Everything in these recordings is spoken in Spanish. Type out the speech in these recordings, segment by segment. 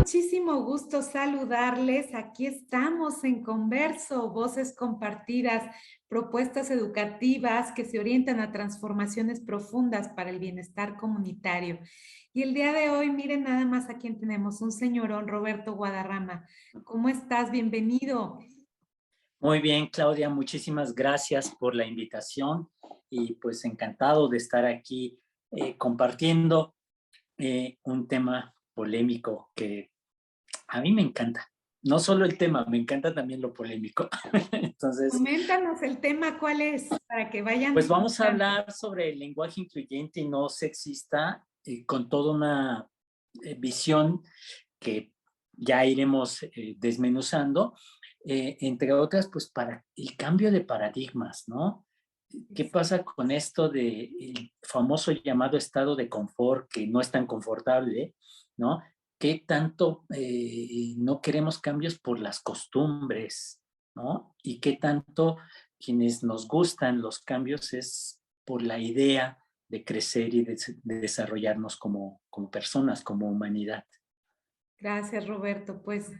muchísimo gusto saludarles. Aquí estamos en Converso, voces compartidas, propuestas educativas que se orientan a transformaciones profundas para el bienestar comunitario. Y el día de hoy, miren nada más a quién tenemos, un señorón, Roberto Guadarrama. ¿Cómo estás? Bienvenido. Muy bien, Claudia, muchísimas gracias por la invitación y pues encantado de estar aquí compartiendo un tema polémico que a mí me encanta. No solo el tema, me encanta también lo polémico. Entonces, Coméntanos el tema, ¿cuál es? Para que pues vayan. vamos a hablar sobre el lenguaje incluyente y no sexista con toda una visión que ya iremos desmenuzando, entre otras, pues para el cambio de paradigmas, ¿no? ¿Qué pasa con esto del famoso llamado estado de confort, que no es tan confortable, ¿no? ¿Qué tanto no queremos cambios por las costumbres, ¿no? Y qué tanto quienes nos gustan los cambios es por la idea de crecer y de desarrollarnos como personas, como humanidad. Gracias, Roberto. Pues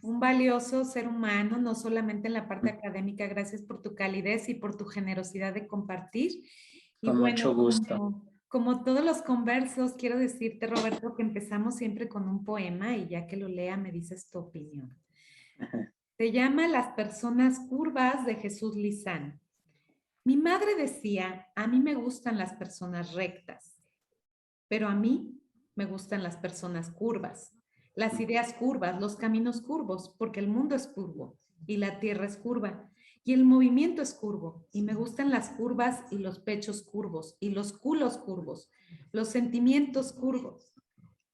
un valioso ser humano, no solamente en la parte académica. Gracias por tu calidez y por tu generosidad de compartir. Y Con mucho bueno, gusto. como todos los conversos, quiero decirte, Roberto, que empezamos siempre con un poema y ya que lo lea me dices tu opinión. Se llama Las personas curvas de Jesús Lizán. Mi madre decía, a mí me gustan las personas rectas, pero a mí me gustan las personas curvas, las ideas curvas, los caminos curvos, porque el mundo es curvo y la tierra es curva y el movimiento es curvo y me gustan las curvas y los pechos curvos y los culos curvos, los sentimientos curvos.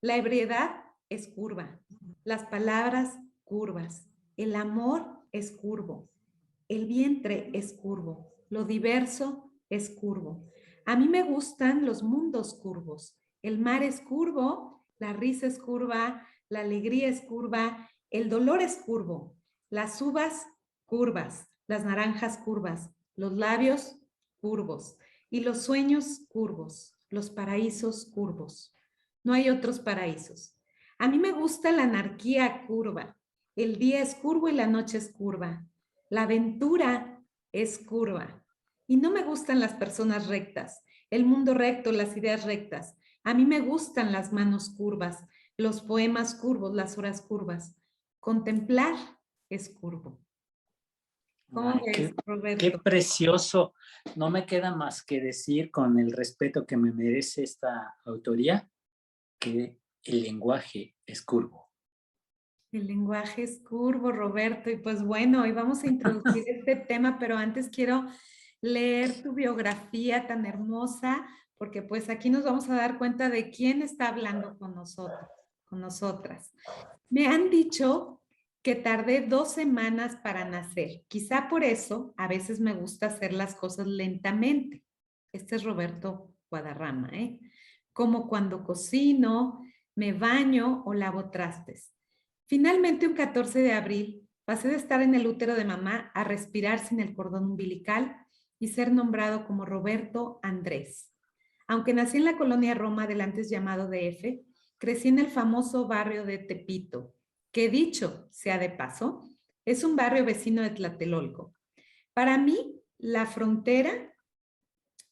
La ebriedad es curva, las palabras curvas, el amor es curvo, el vientre es curvo, lo diverso es curvo. A mí me gustan los mundos curvos. El mar es curvo, la risa es curva, la alegría es curva, el dolor es curvo, las uvas curvas, las naranjas curvas, los labios curvos y los sueños curvos, los paraísos curvos. No hay otros paraísos. A mí me gusta la anarquía curva. El día es curvo y la noche es curva. La aventura es curva. Y no me gustan las personas rectas, el mundo recto, las ideas rectas. A mí me gustan las manos curvas, los poemas curvos, las horas curvas. Contemplar es curvo. ¿Cómo Ay, ves, qué Roberto? precioso. No me queda más que decir con el respeto que me merece esta autoría, que el lenguaje es curvo. El lenguaje es curvo, Roberto. Y pues bueno, hoy vamos a introducir este tema, pero antes quiero leer tu biografía tan hermosa, porque pues aquí nos vamos a dar cuenta de quién está hablando con nosotros, con nosotras. Me han dicho que tardé 2 semanas para nacer. Quizá por eso a veces me gusta hacer las cosas lentamente. Este es Roberto Guadarrama, ¿eh? Como cuando cocino, me baño o lavo trastes. Finalmente, un 14 de abril, pasé de estar en el útero de mamá a respirar sin el cordón umbilical y ser nombrado como Roberto Andrés. Aunque nací en la colonia Roma del antes llamado DF, crecí en el famoso barrio de Tepito, que dicho sea de paso, es un barrio vecino de Tlatelolco. Para mí, la frontera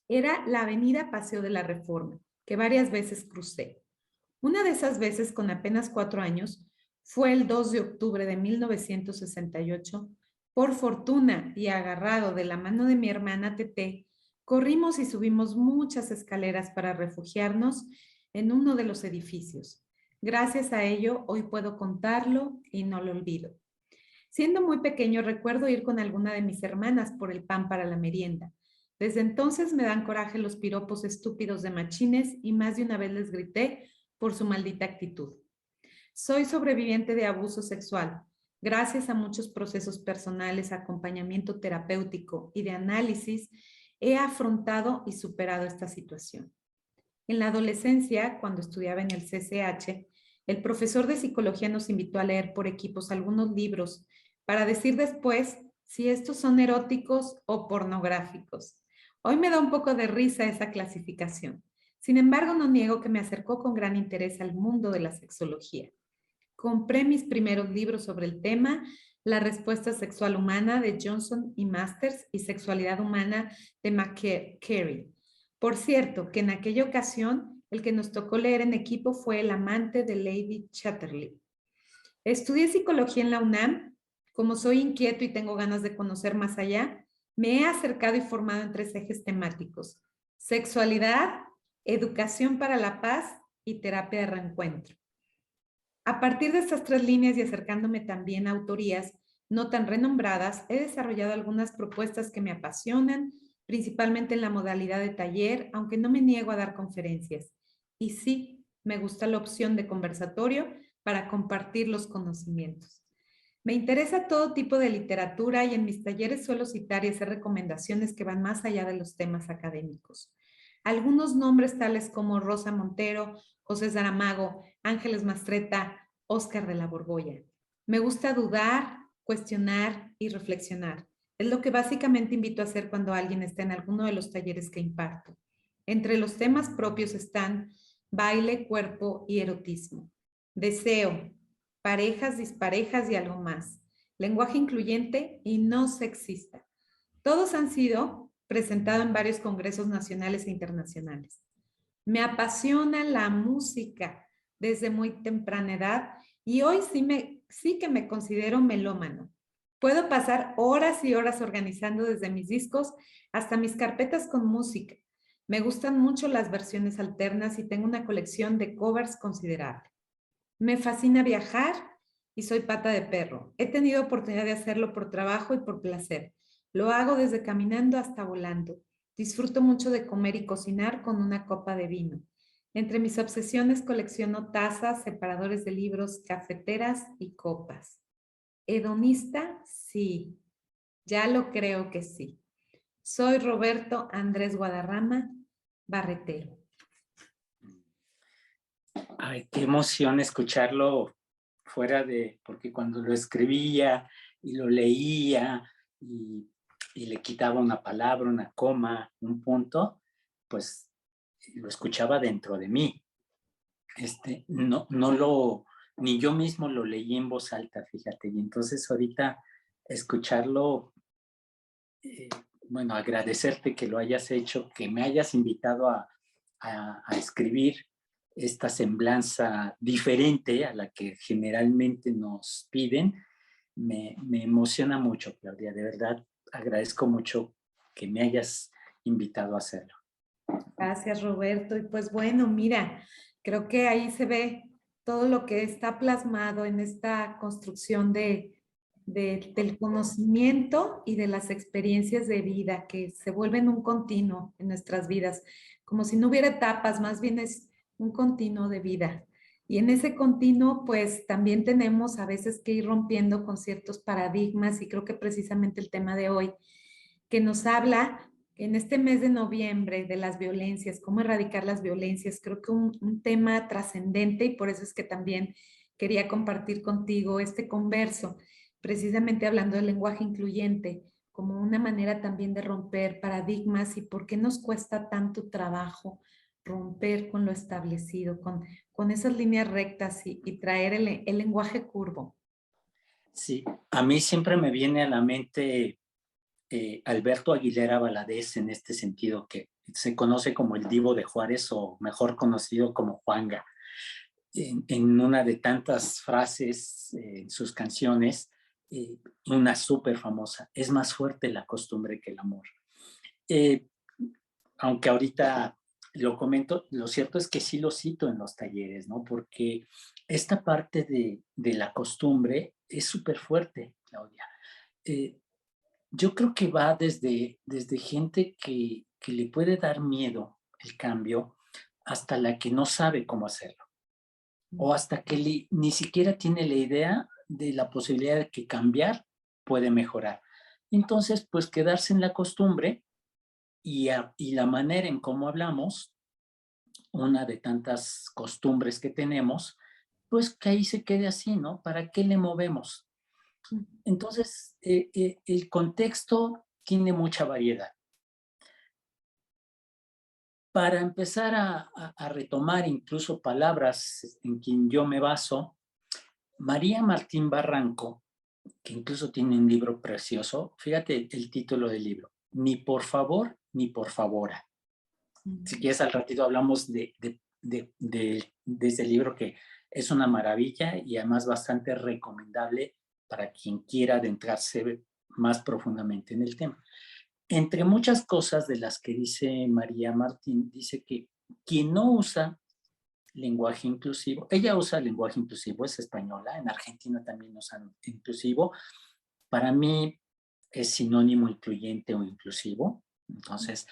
era la avenida Paseo de la Reforma, que varias veces crucé. Una de esas veces, con apenas 4 años, fue el 2 de octubre de 1968. Por fortuna y agarrado de la mano de mi hermana Tete, corrimos y subimos muchas escaleras para refugiarnos en uno de los edificios. Gracias a ello, hoy puedo contarlo y no lo olvido. Siendo muy pequeño, recuerdo ir con alguna de mis hermanas por el pan para la merienda. Desde entonces me dan coraje los piropos estúpidos de machines y más de una vez les grité por su maldita actitud. Soy sobreviviente de abuso sexual. Gracias a muchos procesos personales, acompañamiento terapéutico y de análisis, he afrontado y superado esta situación. En la adolescencia, cuando estudiaba en el CCH, el profesor de psicología nos invitó a leer por equipos algunos libros para decir después si estos son eróticos o pornográficos. Hoy me da un poco de risa esa clasificación. Sin embargo, no niego que me acercó con gran interés al mundo de la sexología. Compré mis primeros libros sobre el tema, La respuesta sexual humana de Johnson y Masters y Sexualidad humana de McCary. Por cierto, que en aquella ocasión el que nos tocó leer en equipo fue El amante de Lady Chatterley. Estudié psicología en la UNAM. Como soy inquieto y tengo ganas de conocer más allá, me he acercado y formado en 3 ejes temáticos: sexualidad, educación para la paz y terapia de reencuentro. A partir de estas 3 líneas y acercándome también a autorías no tan renombradas, he desarrollado algunas propuestas que me apasionan, principalmente en la modalidad de taller, aunque no me niego a dar conferencias. Y sí, me gusta la opción de conversatorio para compartir los conocimientos. Me interesa todo tipo de literatura y en mis talleres suelo citar y hacer recomendaciones que van más allá de los temas académicos. Algunos nombres tales como Rosa Montero, José Saramago, Ángeles Mastretta, Óscar de la Borbolla. Me gusta dudar, cuestionar y reflexionar. Es lo que básicamente invito a hacer cuando alguien está en alguno de los talleres que imparto. Entre los temas propios están baile, cuerpo y erotismo, deseo, parejas, disparejas y algo más, lenguaje incluyente y no sexista. Todos han sido presentados en varios congresos nacionales e internacionales. Me apasiona la música desde muy temprana edad y hoy sí que me considero melómano. Puedo pasar horas y horas organizando desde mis discos hasta mis carpetas con música. Me gustan mucho las versiones alternas y tengo una colección de covers considerable. Me fascina viajar y soy pata de perro. He tenido oportunidad de hacerlo por trabajo y por placer. Lo hago desde caminando hasta volando. Disfruto mucho de comer y cocinar con una copa de vino. Entre mis obsesiones colecciono tazas, separadores de libros, cafeteras y copas. ¿Hedonista? Sí, ya lo creo que sí. Soy Roberto Andrés Guadarrama, barretero. Ay, qué emoción escucharlo fuera de, porque cuando lo escribía y lo leía y le quitaba una palabra, una coma, un punto, pues lo escuchaba dentro de mí. Ni yo mismo lo leí en voz alta, fíjate. Y entonces ahorita escucharlo, eh, bueno, agradecerte que lo hayas hecho, que me hayas invitado a escribir esta semblanza diferente a la que generalmente nos piden, me emociona mucho, Claudia. De verdad, agradezco mucho que me hayas invitado a hacerlo. Gracias, Roberto. Y pues bueno, mira, creo que ahí se ve todo lo que está plasmado en esta construcción del conocimiento y de las experiencias de vida que se vuelven un continuo en nuestras vidas, como si no hubiera etapas, más bien es un continuo de vida. Y en ese continuo, pues también tenemos a veces que ir rompiendo con ciertos paradigmas y creo que precisamente el tema de hoy que nos habla en este mes de noviembre de las violencias, cómo erradicar las violencias, creo que un tema trascendente y por eso es que también quería compartir contigo este converso, precisamente hablando del lenguaje incluyente, como una manera también de romper paradigmas y por qué nos cuesta tanto trabajo romper con lo establecido, con esas líneas rectas y traer el lenguaje curvo. Sí, a mí siempre me viene a la mente Alberto Aguilera Valadez en este sentido, que se conoce como el Divo de Juárez o mejor conocido como Juanga. En una de tantas frases en sus canciones, una súper famosa, es más fuerte la costumbre que el amor. Eh, Aunque ahorita lo comento, lo cierto es que sí lo cito en los talleres, ¿no? Porque esta parte de la costumbre es súper fuerte, Claudia. Eh, yo creo que va desde gente que le puede dar miedo el cambio hasta la que no sabe cómo hacerlo o hasta que ni siquiera tiene la idea de la posibilidad de que cambiar puede mejorar. Entonces, pues quedarse en la costumbre y la manera en cómo hablamos, una de tantas costumbres que tenemos, pues que ahí se quede así, ¿no? ¿Para qué le movemos? Entonces, el contexto tiene mucha variedad. Para empezar a retomar incluso palabras en quien yo me baso, María Martín Barranco, que incluso tiene un libro precioso, fíjate el título del libro, Ni por favor, ni por favora. Si quieres al ratito hablamos de ese libro que es una maravilla y además bastante recomendable para quien quiera adentrarse más profundamente en el tema. Entre muchas cosas de las que dice María Martín, dice que quien no usa lenguaje inclusivo, ella usa lenguaje inclusivo, es española, en Argentina también usan inclusivo, para mí es sinónimo incluyente o inclusivo. Entonces,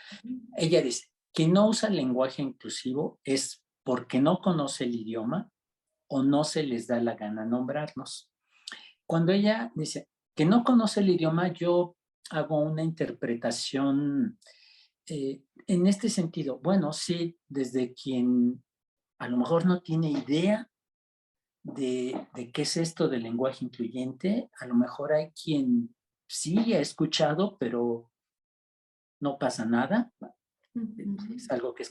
ella dice, quien no usa lenguaje inclusivo es porque no conoce el idioma o no se les da la gana nombrarnos. Cuando ella dice que no conoce el idioma, yo hago una interpretación en este sentido. Bueno, sí, desde quien a lo mejor no tiene idea de qué es esto del lenguaje incluyente, a lo mejor hay quien sí ha escuchado, pero no pasa nada. Es algo que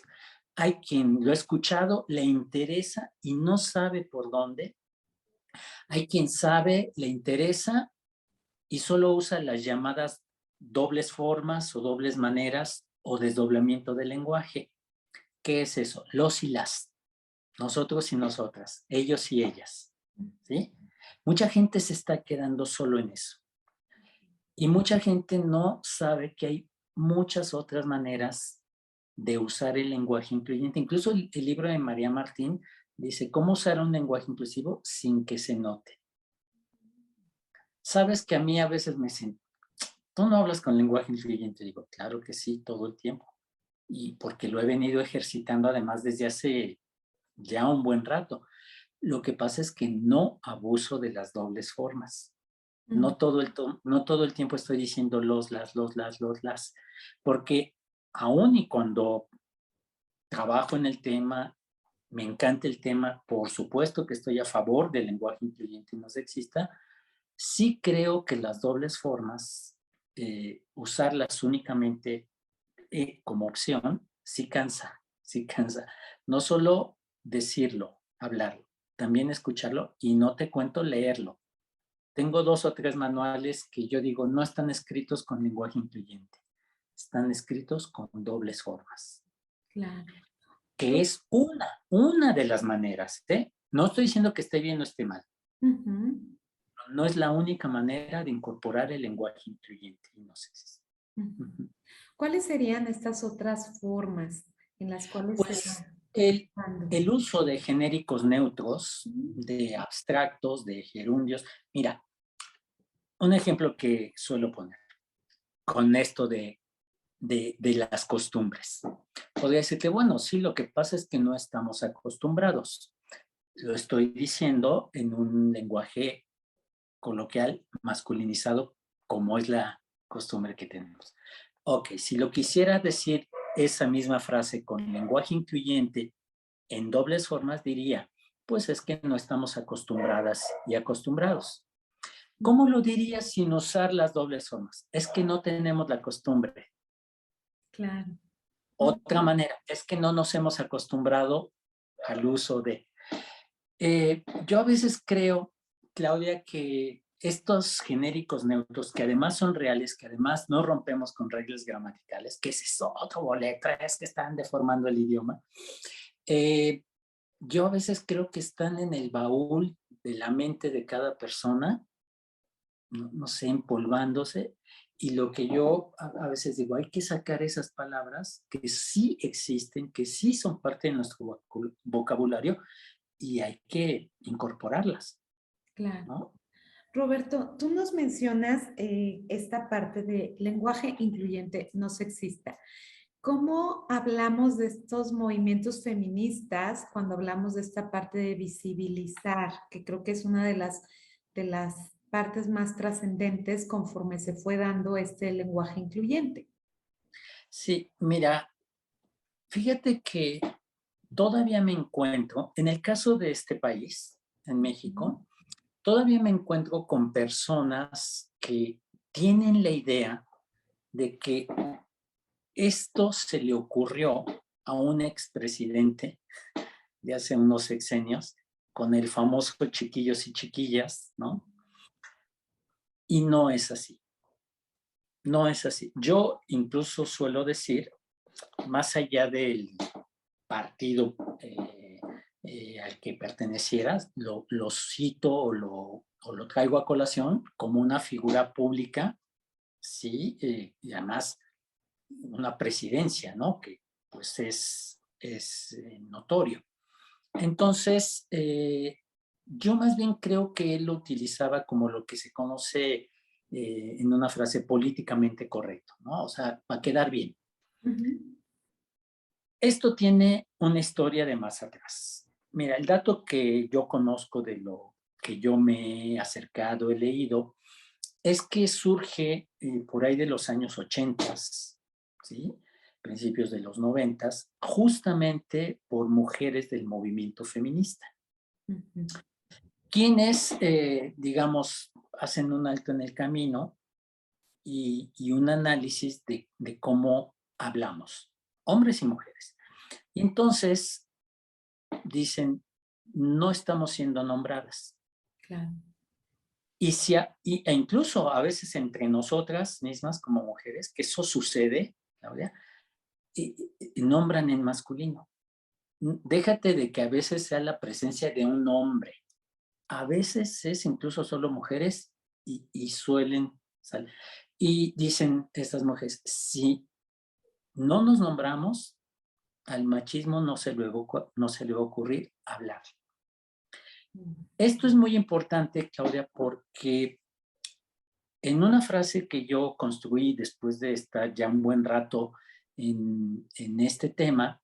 hay quien lo ha escuchado, le interesa y no sabe por dónde. Hay quien sabe, le interesa y solo usa las llamadas dobles formas o dobles maneras o desdoblamiento del lenguaje. ¿Qué es eso? Los y las. Nosotros y nosotras. Ellos y ellas. ¿Sí? Mucha gente se está quedando solo en eso. Y mucha gente no sabe que hay muchas otras maneras de usar el lenguaje incluyente. Incluso el libro de María Martín dice cómo usar un lenguaje inclusivo sin que se note. Sabes que a mí a veces me dicen, ¿tú no hablas con lenguaje incluyente? Digo, claro que sí, todo el tiempo. Y porque lo he venido ejercitando además desde hace ya un buen rato. Lo que pasa es que no abuso de las dobles formas. No todo el tiempo estoy diciendo los, las, porque aún y cuando trabajo en el tema, me encanta el tema, por supuesto que estoy a favor del lenguaje incluyente y no sexista, sí creo que las dobles formas, usarlas únicamente como opción, sí cansa, sí cansa. No solo decirlo, hablarlo, también escucharlo y no te cuento leerlo. Tengo 2 o 3 manuales que yo digo no están escritos con lenguaje incluyente, están escritos con dobles formas. Claro. Que es una de las maneras, ¿eh? No estoy diciendo que esté bien o esté mal. No es la única manera de incorporar el lenguaje incluyente. No sé si ¿Cuáles serían estas otras formas en las cuales se pues va usando? el uso de genéricos neutros, de abstractos, de gerundios. Mira, un ejemplo que suelo poner con esto de las costumbres. Podría decirte, bueno, sí, lo que pasa es que no estamos acostumbrados. Lo estoy diciendo en un lenguaje coloquial masculinizado, como es la costumbre que tenemos. Ok, si lo quisiera decir esa misma frase con lenguaje incluyente en dobles formas, diría, pues es que no estamos acostumbradas y acostumbrados. ¿Cómo lo diría sin usar las dobles formas? Es que no tenemos la costumbre. Claro. Otra manera, es que no nos hemos acostumbrado al uso de... yo a veces creo, Claudia, que estos genéricos neutros, que además son reales, que además no rompemos con reglas gramaticales, que ese es otro boleto, es que están deformando el idioma, yo a veces creo que están en el baúl de la mente de cada persona, no sé, empolvándose. Y lo que yo a veces digo, hay que sacar esas palabras que sí existen, que sí son parte de nuestro vocabulario y hay que incorporarlas, Claro. ¿no? Roberto, tú nos mencionas esta parte de lenguaje incluyente, no sexista. ¿Cómo hablamos de estos movimientos feministas cuando hablamos de esta parte de visibilizar, que creo que es una de las partes más trascendentes conforme se fue dando este lenguaje incluyente? Sí, mira, fíjate que todavía me encuentro, en el caso de este país, en México, todavía me encuentro con personas que tienen la idea de que esto se le ocurrió a un expresidente de hace unos sexenios con el famoso chiquillos y chiquillas, ¿no? Y no es así. No es así. Yo incluso suelo decir, más allá del partido al que pertenecieras, lo cito o lo traigo a colación como una figura pública, sí, y además una presidencia, ¿no? Que pues es notorio. Entonces, yo más bien creo que él lo utilizaba como lo que se conoce en una frase políticamente correcto, ¿no? O sea, para quedar bien. Esto tiene una historia de más atrás. Mira, el dato que yo conozco de lo que yo me he acercado, he leído, es que surge por ahí de los años 80, ¿sí? Principios de los 90, justamente por mujeres del movimiento feminista, quienes, digamos, hacen un alto en el camino y un análisis de cómo hablamos, hombres y mujeres. Y entonces dicen, no estamos siendo nombradas. Claro. E incluso a veces entre nosotras mismas como mujeres, que eso sucede, Claudia, y nombran en masculino. Déjate de que a veces sea la presencia de un hombre. A veces es incluso solo mujeres y suelen salir. Y dicen estas mujeres, si no nos nombramos, al machismo no se le va a ocurrir hablar. Esto es muy importante, Claudia, porque en una frase que yo construí después de estar ya un buen rato en este tema,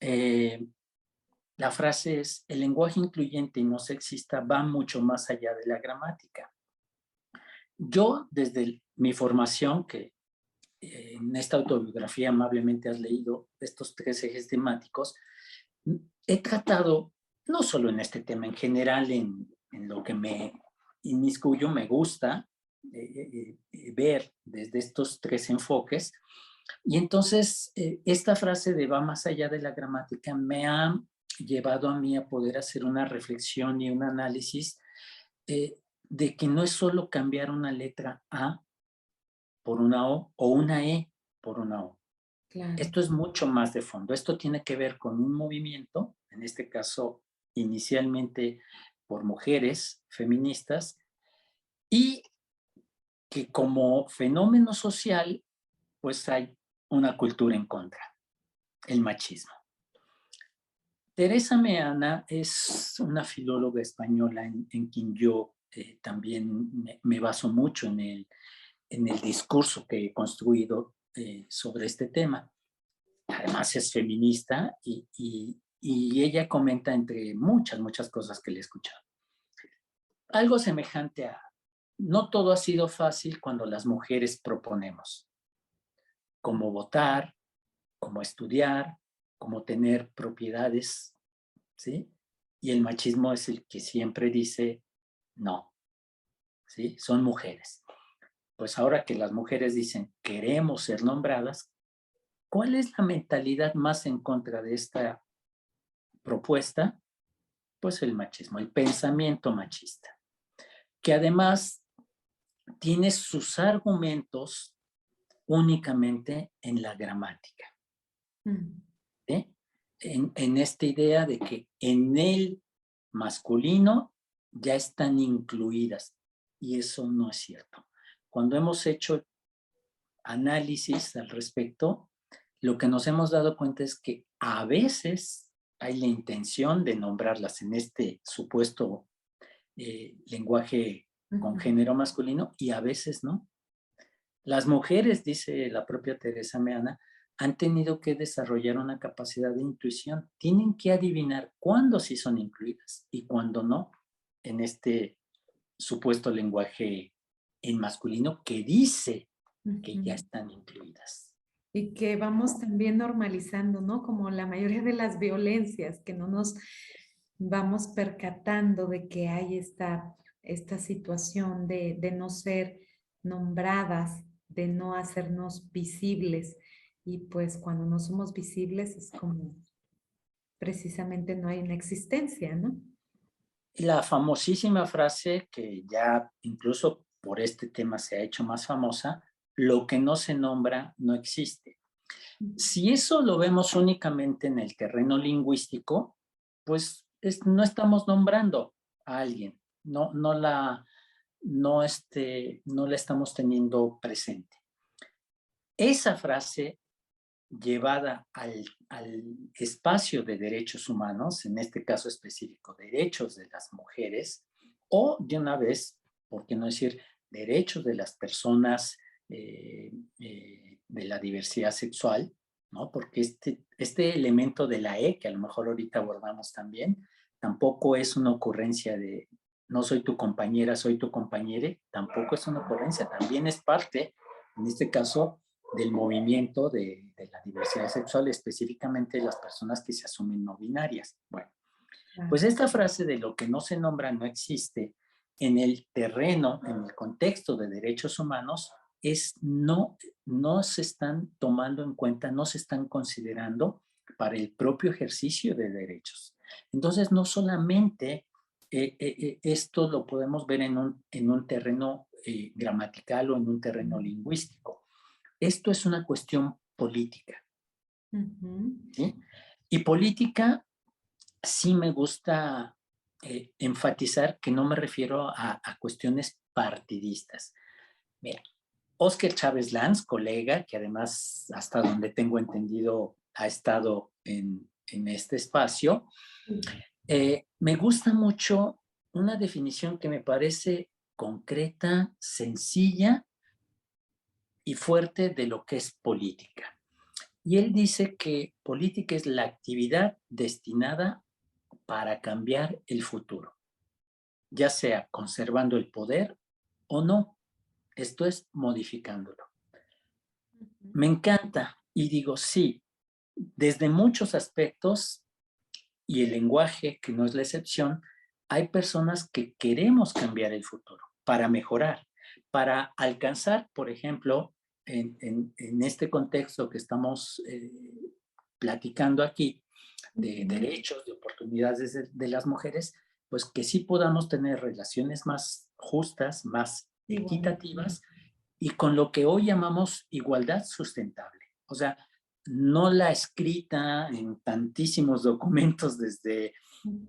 la frase es, el lenguaje incluyente y no sexista va mucho más allá de la gramática. Yo, desde mi formación, que en esta autobiografía amablemente has leído estos 3 ejes temáticos, he tratado, no solo en este tema, en general, en lo que me inmiscuyo, me gusta ver desde estos 3 enfoques. Y entonces, esta frase de va más allá de la gramática me ha llevado a mí a poder hacer una reflexión y un análisis de que no es solo cambiar una letra A por una o una E por una O. Claro. Esto es mucho más de fondo. Esto tiene que ver con un movimiento, en este caso inicialmente por mujeres feministas, y que como fenómeno social, pues hay una cultura en contra, el machismo. Teresa Meana es una filóloga española en quien yo también me baso mucho en el discurso que he construido sobre este tema. Además es feminista y ella comenta entre muchas cosas que le he escuchado. Algo semejante a, no todo ha sido fácil cuando las mujeres proponemos, como votar, como estudiar, como tener propiedades, ¿sí? Y el machismo es el que siempre dice, no, ¿sí? Son mujeres. Pues ahora que las mujeres dicen, queremos ser nombradas, ¿cuál es la mentalidad más en contra de esta propuesta? Pues el machismo, el pensamiento machista, que además tiene sus argumentos únicamente en la gramática. ¿Sí? En esta idea de que en el masculino ya están incluidas, y eso no es cierto. Cuando hemos hecho análisis al respecto, lo que nos hemos dado cuenta es que a veces hay la intención de nombrarlas en este supuesto lenguaje con género masculino y a veces no. Las mujeres, dice la propia Teresa Meana, han tenido que desarrollar una capacidad de intuición. Tienen que adivinar cuándo sí son incluidas y cuándo no en este supuesto lenguaje en masculino que dice que ya están incluidas. Y que vamos también normalizando, ¿no? Como la mayoría de las violencias, que no nos vamos percatando de que hay esta situación de no ser nombradas, de no hacernos visibles. Y pues cuando no somos visibles es como precisamente no hay una existencia, ¿no? La famosísima frase que ya incluso por este tema se ha hecho más famosa, lo que no se nombra no existe. Si eso lo vemos únicamente en el terreno lingüístico, pues no estamos nombrando a alguien, no la estamos teniendo presente. Esa frase llevada al espacio de derechos humanos, en este caso específico, derechos de las mujeres, o de una vez, ¿por qué no decir derechos de las personas de la diversidad sexual? ¿No? Porque este elemento de la E, que a lo mejor ahorita abordamos también, tampoco es una ocurrencia de no soy tu compañera, soy tu compañere, tampoco es una ocurrencia, también es parte, en este caso, del movimiento de la diversidad sexual, específicamente las personas que se asumen no binarias. Bueno, pues esta frase de lo que no se nombra no existe en el terreno, en el contexto de derechos humanos, no se están tomando en cuenta, no se están considerando para el propio ejercicio de derechos. Entonces, no solamente esto lo podemos ver en un terreno gramatical o en un terreno lingüístico. Esto es una cuestión política. ¿Sí? Y política, sí me gusta enfatizar que no me refiero a cuestiones partidistas. Mira, Óscar Chávez Lanz, colega, que además, hasta donde tengo entendido, ha estado en este espacio, me gusta mucho una definición que me parece concreta, sencilla y fuerte de lo que es política. Y él dice que política es la actividad destinada para cambiar el futuro, ya sea conservando el poder o no. Esto es modificándolo. Me encanta y digo sí, desde muchos aspectos y el lenguaje, que no es la excepción, hay personas que queremos cambiar el futuro para mejorar, para alcanzar, por ejemplo, en este contexto que estamos platicando aquí, de derechos, de oportunidades de las mujeres, pues que sí podamos tener relaciones más justas, más equitativas y con lo que hoy llamamos igualdad sustentable. O sea, no la escrita en tantísimos documentos desde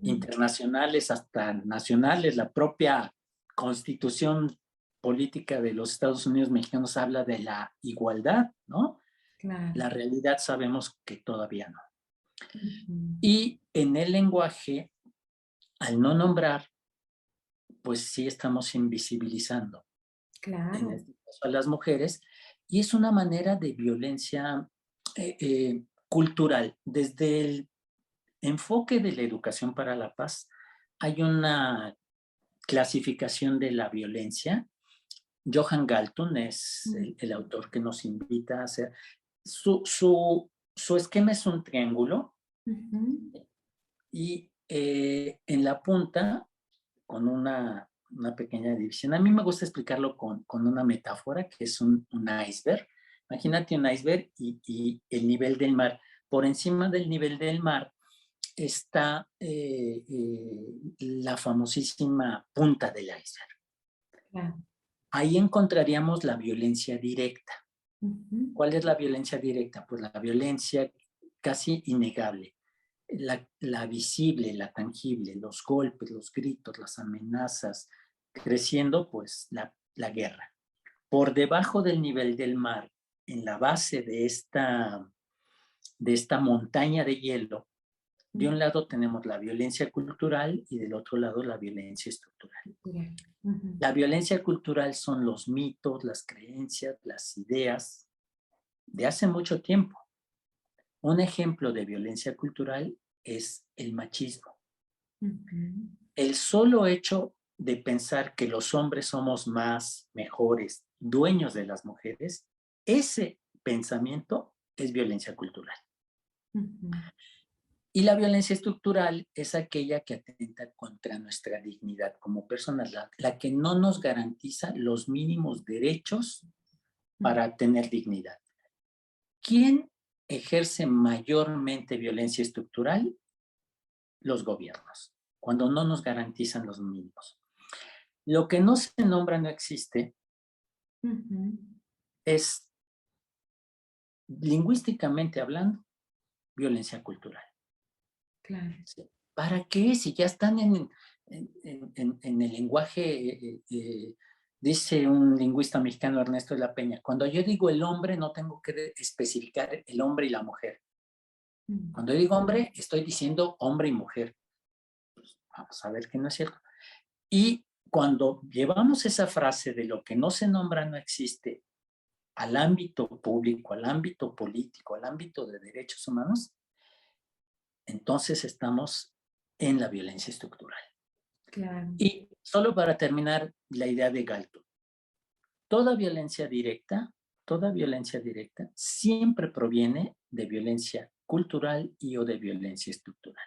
internacionales hasta nacionales, la propia Constitución política de los Estados Unidos mexicanos habla de la igualdad, ¿no? Claro. La realidad sabemos que todavía no. Y en el lenguaje, al no nombrar, pues sí estamos invisibilizando, en este caso a las mujeres, y es una manera de violencia cultural. Desde el enfoque de la educación para la paz, hay una clasificación de la violencia. Johan Galtung es el autor que nos invita a hacer. Su esquema es un triángulo y en la punta, con una pequeña división. A mí me gusta explicarlo con una metáfora, que es un iceberg. Imagínate un iceberg y el nivel del mar. Por encima del nivel del mar está la famosísima punta del iceberg. Ahí encontraríamos la violencia directa. ¿Cuál es la violencia directa? Pues la violencia casi innegable, la visible, la tangible, los golpes, los gritos, las amenazas, creciendo pues la guerra. Por debajo del nivel del mar, en la base de esta montaña de hielo, de un lado tenemos la violencia cultural y del otro lado la violencia estructural. La violencia cultural son los mitos, las creencias, las ideas de hace mucho tiempo. Un ejemplo de violencia cultural es el machismo. El solo hecho de pensar que los hombres somos más, mejores, dueños de las mujeres, ese pensamiento es violencia cultural. Y la violencia estructural es aquella que atenta contra nuestra dignidad como personas, la que no nos garantiza los mínimos derechos para tener dignidad. ¿Quién ejerce mayormente violencia estructural? Los gobiernos. cuando no nos garantizan los mínimos. Lo que no se nombra no existe es, lingüísticamente hablando, violencia cultural. Claro. ¿Para qué? Si ya están en el lenguaje, dice un lingüista mexicano, Ernesto de la Peña, cuando yo digo el hombre no tengo que especificar el hombre y la mujer. Cuando yo digo hombre, estoy diciendo hombre y mujer. Pues vamos a ver que no es cierto. Y cuando llevamos esa frase de lo que no se nombra no existe al ámbito público, al ámbito político, al ámbito de derechos humanos, entonces estamos en la violencia estructural. Claro. Y solo para terminar la idea de Galton, toda violencia directa siempre proviene de violencia cultural y o de violencia estructural.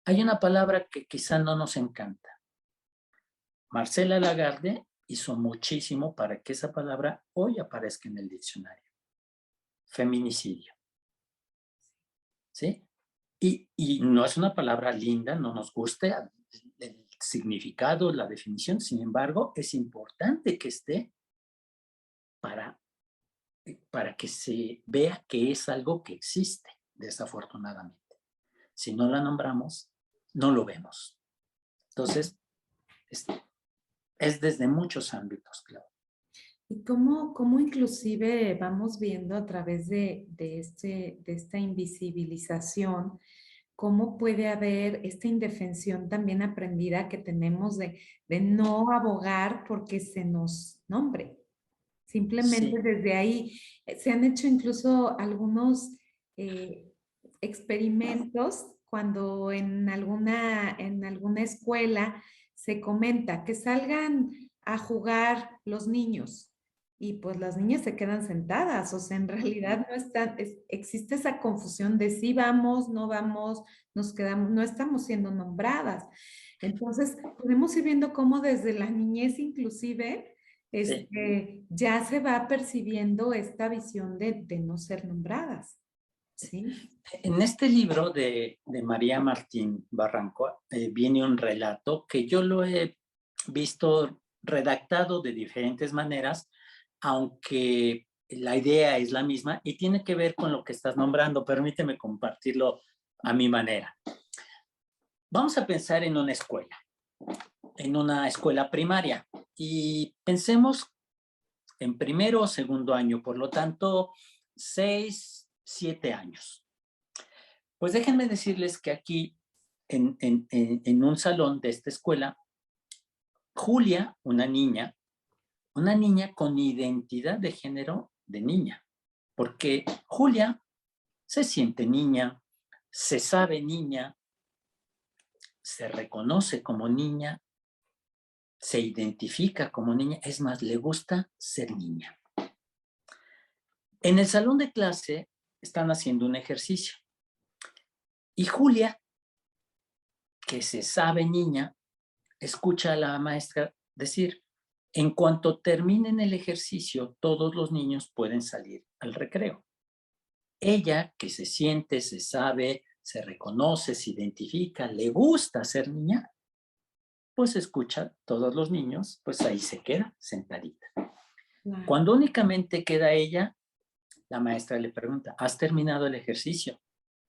Hay una palabra que quizá no nos encanta. Marcela Lagarde hizo muchísimo para que esa palabra hoy aparezca en el diccionario. Feminicidio. ¿Sí? Y no es una palabra linda, no nos guste el significado, la definición, sin embargo, es importante que esté para que se vea que es algo que existe, desafortunadamente. Si no la nombramos, no lo vemos. Entonces, es desde muchos ámbitos, claro. ¿Y cómo inclusive vamos viendo a través de esta invisibilización, cómo puede haber esta indefensión también aprendida que tenemos de no abogar porque se nos nombre? Simplemente Sí, desde ahí se han hecho incluso algunos eh, experimentos cuando en alguna escuela se comenta que salgan a jugar los niños y pues las niñas se quedan sentadas, o sea, en realidad no están, existe esa confusión de si vamos, no vamos, nos quedamos, no estamos siendo nombradas. Entonces, podemos ir viendo cómo desde la niñez inclusive sí. ya se va percibiendo esta visión de no ser nombradas, ¿sí? En este libro de María Martín Barranco viene un relato que yo lo he visto redactado de diferentes maneras, aunque la idea es la misma y tiene que ver con lo que estás nombrando. Permíteme compartirlo a mi manera. Vamos a pensar en una escuela primaria y pensemos en primero o segundo año, por lo tanto, 6, 7 años. Pues déjenme decirles que aquí, en un salón de esta escuela, Julia, una niña con identidad de género de niña, porque Julia se siente niña, se sabe niña, se reconoce como niña, se identifica como niña, es más, le gusta ser niña. En el salón de clase están haciendo un ejercicio y Julia, que se sabe niña, escucha a la maestra decir, en cuanto terminen el ejercicio, todos los niños pueden salir al recreo. Ella, que se siente, se sabe, se reconoce, se identifica, le gusta ser niña, pues escucha a todos los niños, pues ahí se queda sentadita. Claro. Cuando únicamente queda ella, la maestra le pregunta, ¿has terminado el ejercicio?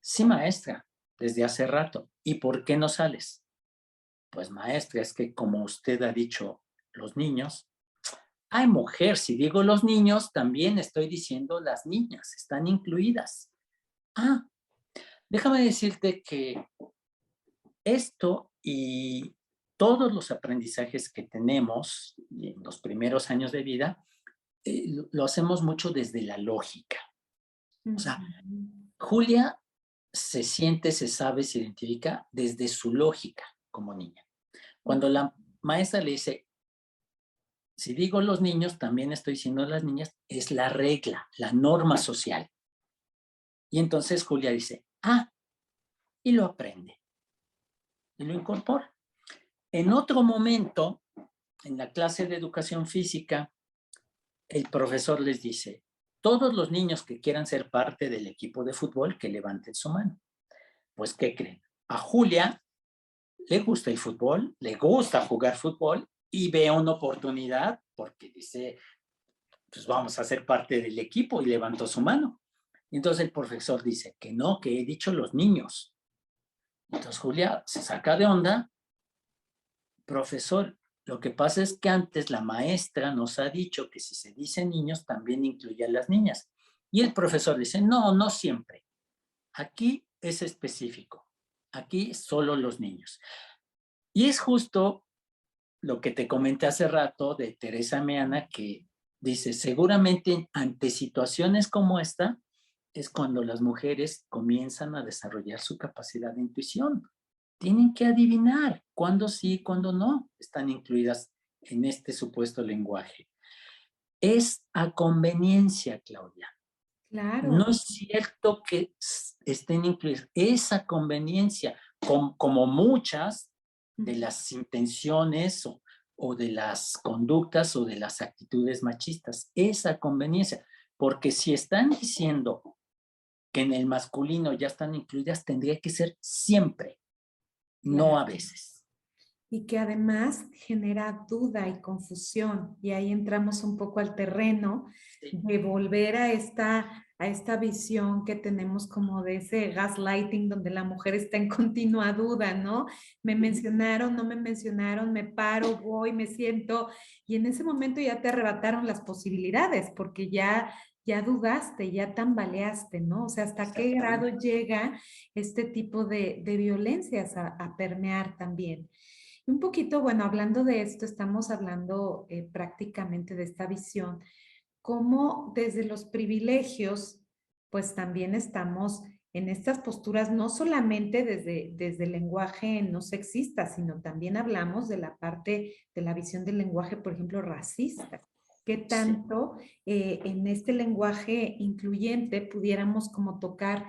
Sí, maestra, desde hace rato. ¿Y por qué no sales? Pues maestra, es que como usted ha dicho, los niños, ay mujer, si digo los niños, también estoy diciendo las niñas, están incluidas. Ah, déjame decirte que esto y todos los aprendizajes que tenemos en los primeros años de vida, lo hacemos mucho desde la lógica. O sea, Julia se siente, se sabe, se identifica desde su lógica como niña. Cuando la maestra le dice, si digo los niños, también estoy diciendo las niñas, es la regla, la norma social. Y entonces Julia dice, ah, y lo aprende. Y lo incorpora. En otro momento, en la clase de educación física, el profesor les dice, todos los niños que quieran ser parte del equipo de fútbol, que levanten su mano. Pues, ¿qué creen? A Julia le gusta el fútbol, le gusta jugar fútbol y ve una oportunidad porque dice, pues vamos a ser parte del equipo y levantó su mano. Entonces el profesor dice que no, que he dicho los niños. Entonces Julia se saca de onda. Profesor, lo que pasa es que antes la maestra nos ha dicho que si se dice niños también incluye a las niñas. Y el profesor dice, no, no siempre. Aquí es específico. Aquí solo los niños. Y es justo lo que te comenté hace rato de Teresa Meana, que dice, seguramente ante situaciones como esta es cuando las mujeres comienzan a desarrollar su capacidad de intuición. Tienen que adivinar cuándo sí y cuándo no están incluidas en este supuesto lenguaje. Es a conveniencia, Claudia. Claro. No es cierto que estén incluidas, es a conveniencia, como muchas de las intenciones o de las conductas o de las actitudes machistas, es a conveniencia, porque si están diciendo que en el masculino ya están incluidas, tendría que ser siempre, no Claro. a veces. Y que además genera duda y confusión. Y ahí entramos un poco al terreno Sí. de volver a esta visión que tenemos como de ese gaslighting donde la mujer está en continua duda, ¿no? Me mencionaron, no me mencionaron, me paro, voy, me siento. Y en ese momento ya te arrebataron las posibilidades porque ya dudaste, ya tambaleaste, ¿no? O sea, ¿hasta qué grado llega este tipo de violencias a permear también? Un poquito, bueno, hablando de esto, estamos hablando prácticamente de esta visión, cómo desde los privilegios, pues también estamos en estas posturas, no solamente desde el lenguaje no sexista, sino también hablamos de la parte de la visión del lenguaje, por ejemplo, racista. ¿Qué Sí. tanto en este lenguaje incluyente pudiéramos como tocar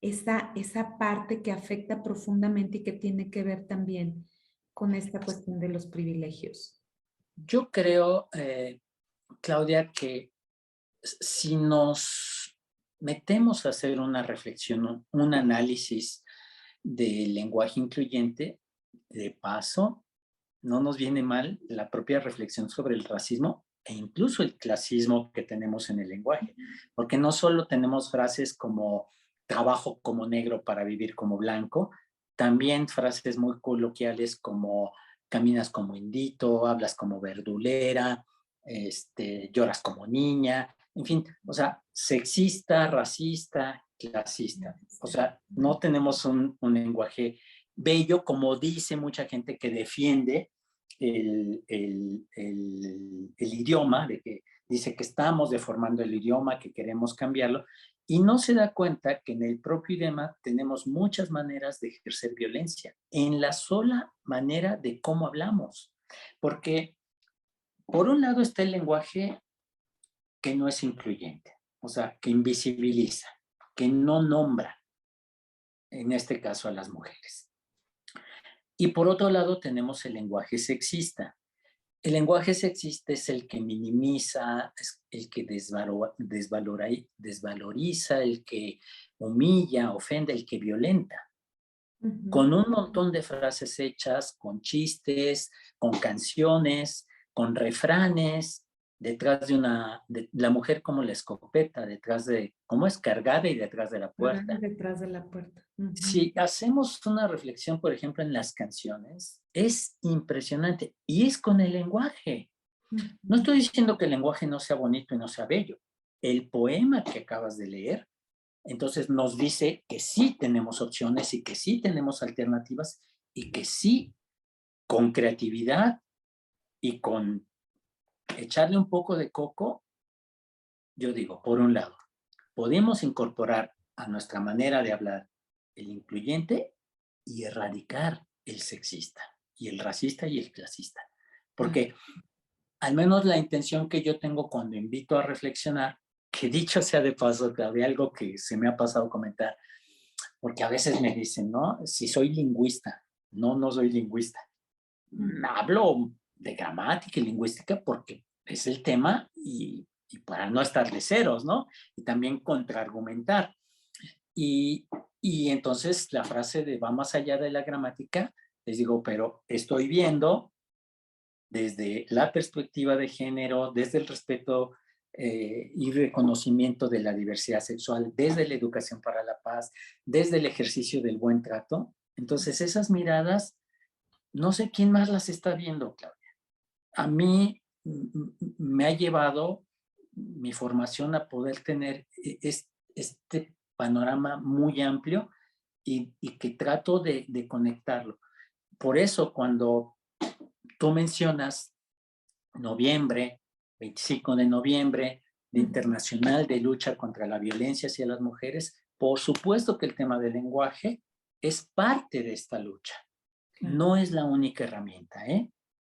esa parte que afecta profundamente y que tiene que ver también con esta cuestión de los privilegios? Yo creo, Claudia, que si nos metemos a hacer una reflexión, un análisis del lenguaje incluyente, de paso, no nos viene mal la propia reflexión sobre el racismo e incluso el clasismo que tenemos en el lenguaje, porque no solo tenemos frases como trabajo como negro para vivir como blanco, también frases muy coloquiales como caminas como indito, hablas como verdulera, lloras como niña, en fin, o sea, sexista, racista, clasista. O sea, no tenemos un lenguaje bello, como dice mucha gente que defiende el idioma, de que dice que estamos deformando el idioma, que queremos cambiarlo, y no se da cuenta que en el propio idioma tenemos muchas maneras de ejercer violencia, en la sola manera de cómo hablamos. Porque por un lado está el lenguaje que no es incluyente, o sea, que invisibiliza, que no nombra, en este caso a las mujeres. Y por otro lado tenemos el lenguaje sexista. El lenguaje sexista es el que minimiza, es el que desvaloriza, el que humilla, ofende, el que violenta, Ujú. con un montón de frases hechas, con chistes, con canciones, con refranes, detrás de la mujer como la escopeta, detrás de, como es cargada y detrás de la puerta. Detrás de la puerta. Ujú. Si hacemos una reflexión, por ejemplo, en las canciones, es impresionante y es con el lenguaje. No Ujú. estoy diciendo que el lenguaje no sea bonito y no sea bello. El poema que acabas de leer, entonces nos dice que sí tenemos opciones y que sí tenemos alternativas y que sí, con creatividad y con echarle un poco de coco, yo digo, por un lado, podemos incorporar a nuestra manera de hablar el incluyente y erradicar el sexista y el racista y el clasista. Claro. Porque al menos la intención que yo tengo cuando invito a reflexionar, que dicho sea de paso, que había algo que se me ha pasado comentar, porque a veces me dicen, ¿no? Si soy lingüista. No, no soy lingüista. Hablo de gramática y lingüística porque es el tema y para no estar de ceros, ¿no? Y también contraargumentar. Y, y entonces la frase de va más allá de la gramática Les digo, pero estoy viendo desde la perspectiva de género, desde el respeto y reconocimiento de la diversidad sexual, desde la educación para la paz, desde el ejercicio del buen trato. Entonces, esas miradas, no sé quién más las está viendo, Claudia. A mí me ha llevado mi formación a poder tener este panorama muy amplio y que trato de conectarlo. Por eso, cuando tú mencionas noviembre, 25 de noviembre, de Internacional de Lucha contra la Violencia hacia las Mujeres, por supuesto que el tema del lenguaje es parte de esta lucha. No es la única herramienta, ¿eh?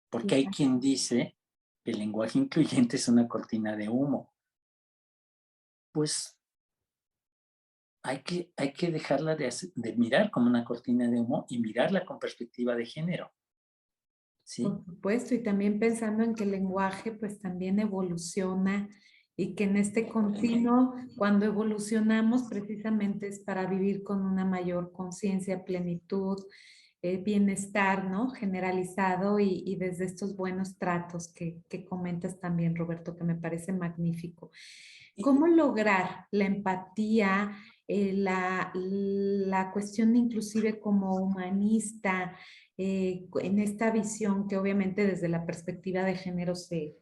Porque hay quien dice que el lenguaje incluyente es una cortina de humo. Pues hay que dejarla de mirar como una cortina de humo y mirarla con perspectiva de género. ¿Sí? Por supuesto, y también pensando en que el lenguaje pues también evoluciona y que en este continuo, cuando evolucionamos precisamente es para vivir con una mayor conciencia, plenitud, bienestar, ¿no? Generalizado y desde estos buenos tratos que comentas también, Roberto, que me parece magnífico. ¿Cómo lograr la empatía, la cuestión inclusive como humanista, en esta visión que obviamente desde la perspectiva de género se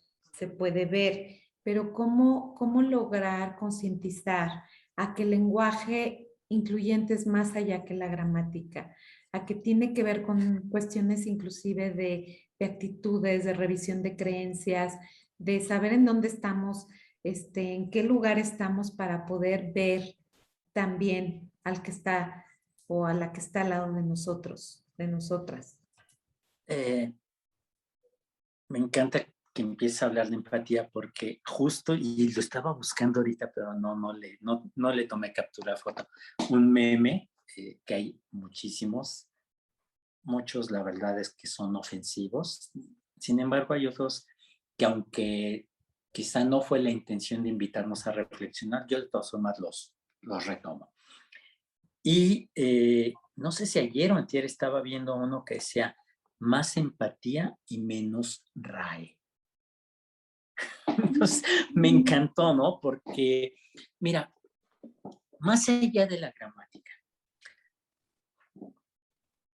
puede ver, pero cómo lograr concientizar a que el lenguaje incluyente es más allá que la gramática, a que tiene que ver con cuestiones inclusive de actitudes, de revisión de creencias, de saber en dónde estamos, en qué lugar estamos para poder ver también al que está o a la que está al lado de nosotros, de nosotras. Me encanta que empiece a hablar de empatía porque justo, y lo estaba buscando ahorita, pero no le tomé captura foto, un meme que hay muchísimos, muchos la verdad es que son ofensivos, sin embargo hay otros que aunque quizá no fue la intención de invitarnos a reflexionar, yo de todas formas los retomo. Y no sé si ayer o antier estaba viendo uno que decía más empatía y menos RAE. Entonces, me encantó, ¿no? Porque, mira, más allá de la gramática,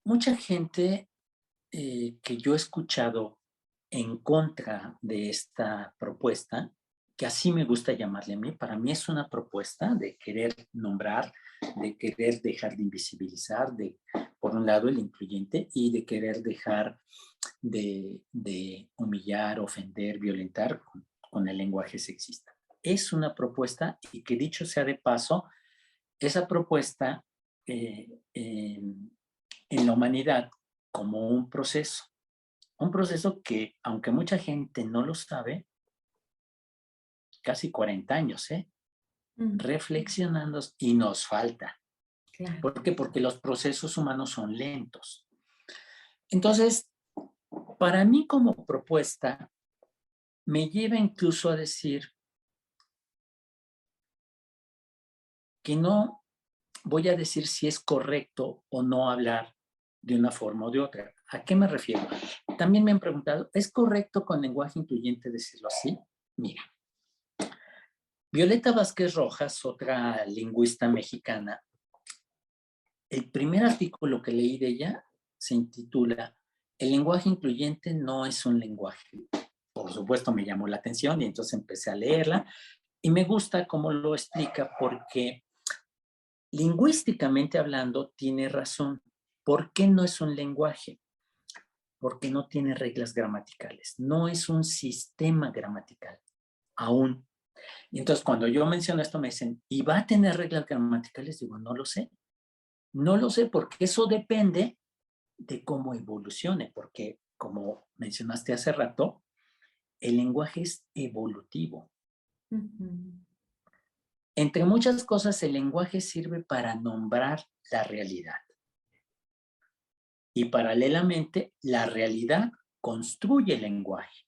mucha gente que yo he escuchado en contra de esta propuesta, que así me gusta llamarle a mí, para mí es una propuesta de querer nombrar, de querer dejar de invisibilizar, por un lado, el incluyente y de querer dejar de humillar, ofender, violentar con el lenguaje sexista. Es una propuesta y que dicho sea de paso, esa propuesta en la humanidad como un proceso que, aunque mucha gente no lo sabe, casi 40 años, reflexionando y nos falta. Claro. ¿Por qué? Porque los procesos humanos son lentos. Entonces, para mí como propuesta, me lleva incluso a decir que no voy a decir si es correcto o no hablar de una forma o de otra. ¿A qué me refiero? También me han preguntado, ¿es correcto con lenguaje incluyente decirlo así? Mira, Violeta Vázquez Rojas, otra lingüista mexicana, el primer artículo que leí de ella se intitula El lenguaje incluyente no es un lenguaje. Por supuesto me llamó la atención y entonces empecé a leerla y me gusta cómo lo explica porque lingüísticamente hablando tiene razón. ¿Por qué no es un lenguaje? Porque no tiene reglas gramaticales. No es un sistema gramatical aún. Y entonces cuando yo menciono esto me dicen, ¿y va a tener reglas gramaticales? Digo, no lo sé. No lo sé porque eso depende de cómo evolucione, porque como mencionaste hace rato, el lenguaje es evolutivo. Entre muchas cosas, el lenguaje sirve para nombrar la realidad. Y paralelamente, la realidad construye el lenguaje.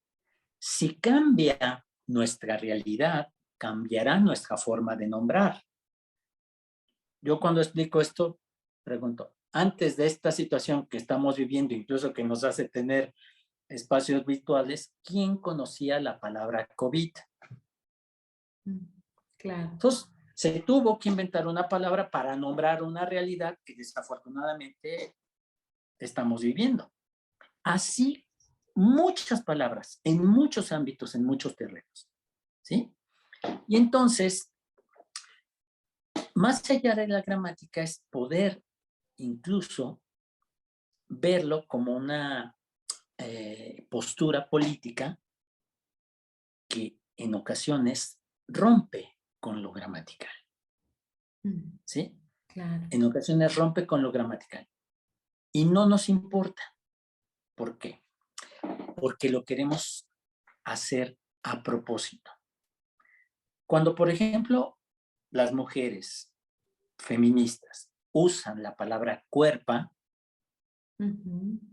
Si cambia nuestra realidad, cambiará nuestra forma de nombrar. Yo cuando explico esto, pregunto, antes de esta situación que estamos viviendo, incluso que nos hace tener espacios virtuales, ¿quién conocía la palabra COVID? Claro. Entonces, se tuvo que inventar una palabra para nombrar una realidad que desafortunadamente estamos viviendo. Así, muchas palabras, en muchos ámbitos, en muchos terrenos, ¿sí? Y entonces, más allá de la gramática es poder incluso verlo como una postura política que en ocasiones rompe con lo gramatical, ¿sí? Claro. En ocasiones rompe con lo gramatical. Y no nos importa. ¿Por qué? Porque lo queremos hacer a propósito. Cuando, por ejemplo, las mujeres feministas usan la palabra cuerpa,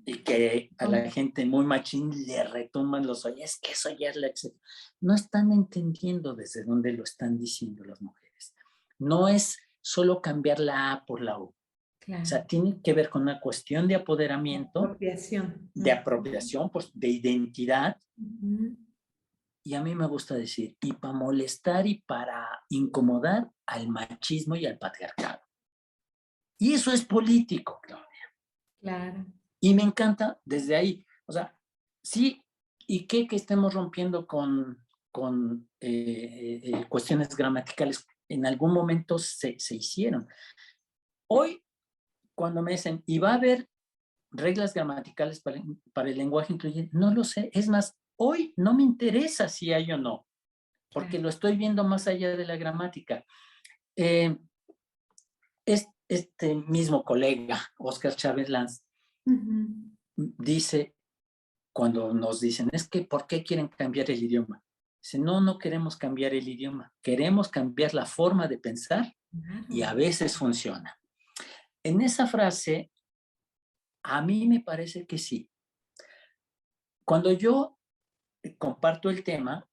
y que a la gente muy machín le retumban los oídos, es que eso ya es la excepción. No están entendiendo desde dónde lo están diciendo las mujeres. No es solo cambiar la A por la U. Claro. O sea, tiene que ver con una cuestión de apoderamiento, de apropiación, pues, de identidad. Y a mí me gusta decir, y para molestar y para incomodar al machismo y al patriarcado. Y eso es político, Claudia. Claro. Y me encanta desde ahí. O sea, sí, ¿y qué que estemos rompiendo con cuestiones gramaticales? En algún momento se hicieron. Hoy, cuando me dicen, ¿y va a haber reglas gramaticales para el lenguaje incluyente? No lo sé. Es más, hoy no me interesa si hay o no, porque lo estoy viendo más allá de la gramática. Este mismo colega, Oscar Chávez Lanz, dice, cuando nos dicen, es que ¿por qué quieren cambiar el idioma? Dice, no, no queremos cambiar el idioma, queremos cambiar la forma de pensar y a veces funciona. En esa frase, a mí me parece que sí. Cuando yo comparto el tema,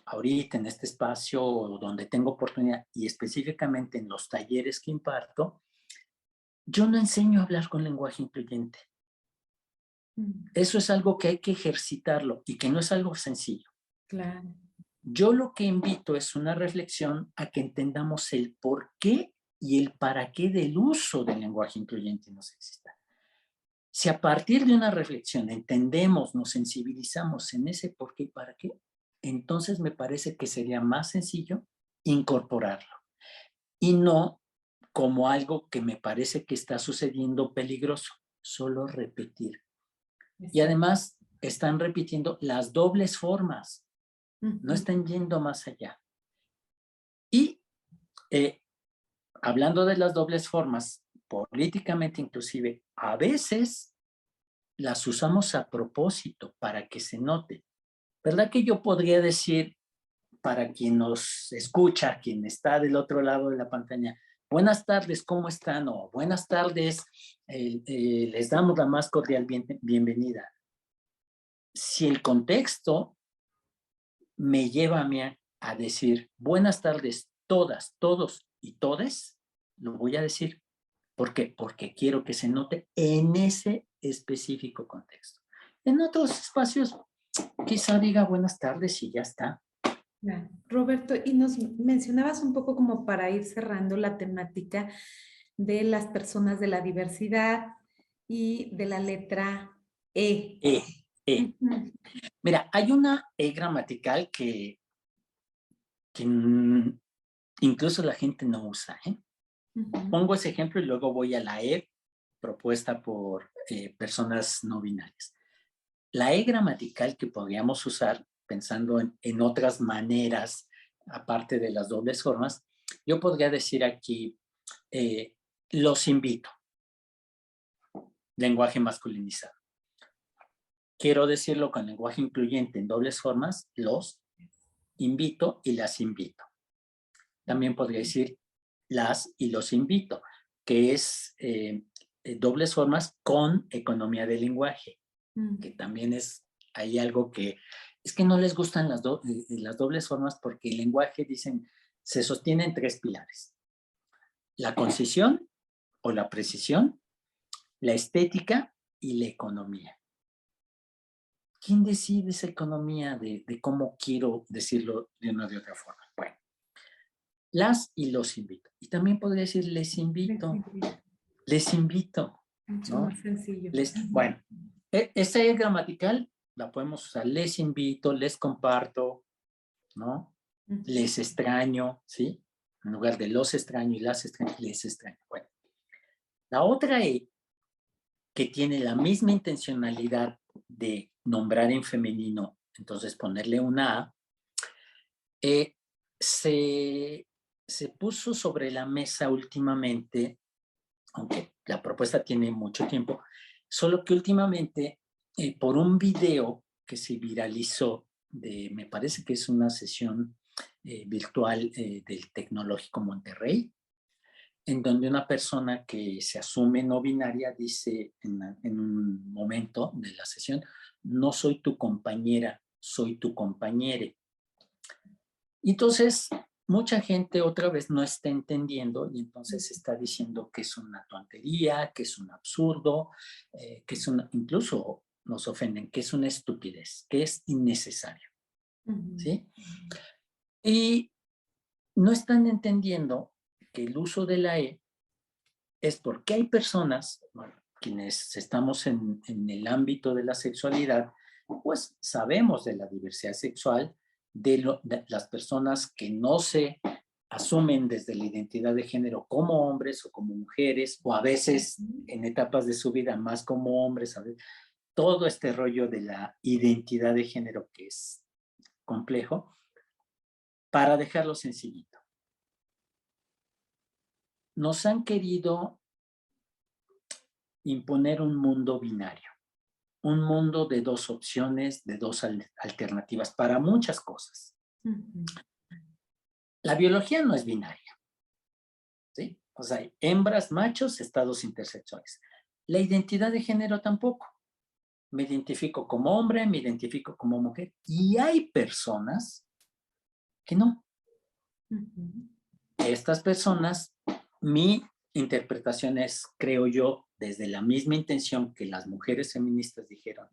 ahorita en este espacio donde tengo oportunidad y específicamente en los talleres que imparto, yo no enseño a hablar con lenguaje incluyente. Eso es algo que hay que ejercitarlo y que no es algo sencillo. Claro. Yo lo que invito es una reflexión a que entendamos el por qué y el para qué del uso del lenguaje incluyente no exista. Si a partir de una reflexión entendemos, nos sensibilizamos en ese por qué y para qué, entonces me parece que sería más sencillo incorporarlo y no como algo que me parece que está sucediendo peligroso, solo repetir. Y además están repitiendo las dobles formas, no están yendo más allá. Y hablando de las dobles formas, políticamente inclusive, a veces las usamos a propósito para que se note. ¿Verdad que yo podría decir, para quien nos escucha, quien está del otro lado de la pantalla, buenas tardes, ¿cómo están? O buenas tardes, les damos la más cordial bienvenida. Si el contexto me lleva a mí a decir buenas tardes todas, todos y todes, lo voy a decir. ¿Por qué? Porque quiero que se note en ese específico contexto. En otros espacios, quizá diga buenas tardes y ya está. Roberto, y nos mencionabas un poco como para ir cerrando la temática de las personas de la diversidad y de la letra E. Mira, hay una E gramatical que incluso la gente no usa. Pongo ese ejemplo y luego voy a la E propuesta por personas no binarias. La E gramatical que podríamos usar, pensando en otras maneras, aparte de las dobles formas, yo podría decir aquí, los invito, lenguaje masculinizado. Quiero decirlo con lenguaje incluyente en dobles formas, los invito y las invito. También podría decir las y los invito, que es dobles formas con economía del lenguaje, que también es hay algo que es que no les gustan las dobles formas porque el lenguaje, dicen, se sostiene en tres pilares: la concisión o la precisión la estética y la economía. ¿Quién decide esa economía de cómo quiero decirlo de una de otra forma? Bueno, las y los invito. Y también podría decir les invito, les invito, Mucho ¿no? más sencillo. Bueno, esta es gramatical, la podemos usar, les invito, les comparto, ¿no? Les extraño, ¿sí? En lugar de los extraño y las extraño, les extraño. Bueno, la otra E, que tiene la misma intencionalidad de nombrar en femenino, entonces ponerle una A, se puso sobre la mesa últimamente, aunque la propuesta tiene mucho tiempo, solo que últimamente, por un video que se viralizó, me parece que es una sesión virtual del Tecnológico Monterrey, en donde una persona que se asume no binaria dice en un momento de la sesión, no soy tu compañera, soy tu compañere. Entonces, mucha gente otra vez no está entendiendo y entonces está diciendo que es una tontería, que es un absurdo, que es incluso nos ofenden, que es una estupidez, que es innecesario, ¿sí? Y no están entendiendo que el uso de la E es porque hay personas, bueno, quienes estamos en el ámbito de la sexualidad, pues sabemos de la diversidad sexual, de las personas que no se asumen desde la identidad de género como hombres o como mujeres, o a veces en etapas de su vida más como hombres, ¿sabes? Todo este rollo de la identidad de género que es complejo, para dejarlo sencillito. Nos han querido imponer un mundo binario, un mundo de dos opciones, de dos alternativas para muchas cosas. La biología no es binaria, ¿sí? O sea, hay hembras, machos, estados intersexuales. La identidad de género tampoco. Me identifico como hombre, me identifico como mujer. Y hay personas que no. Estas personas, mi interpretación es, creo yo, desde la misma intención que las mujeres feministas dijeron,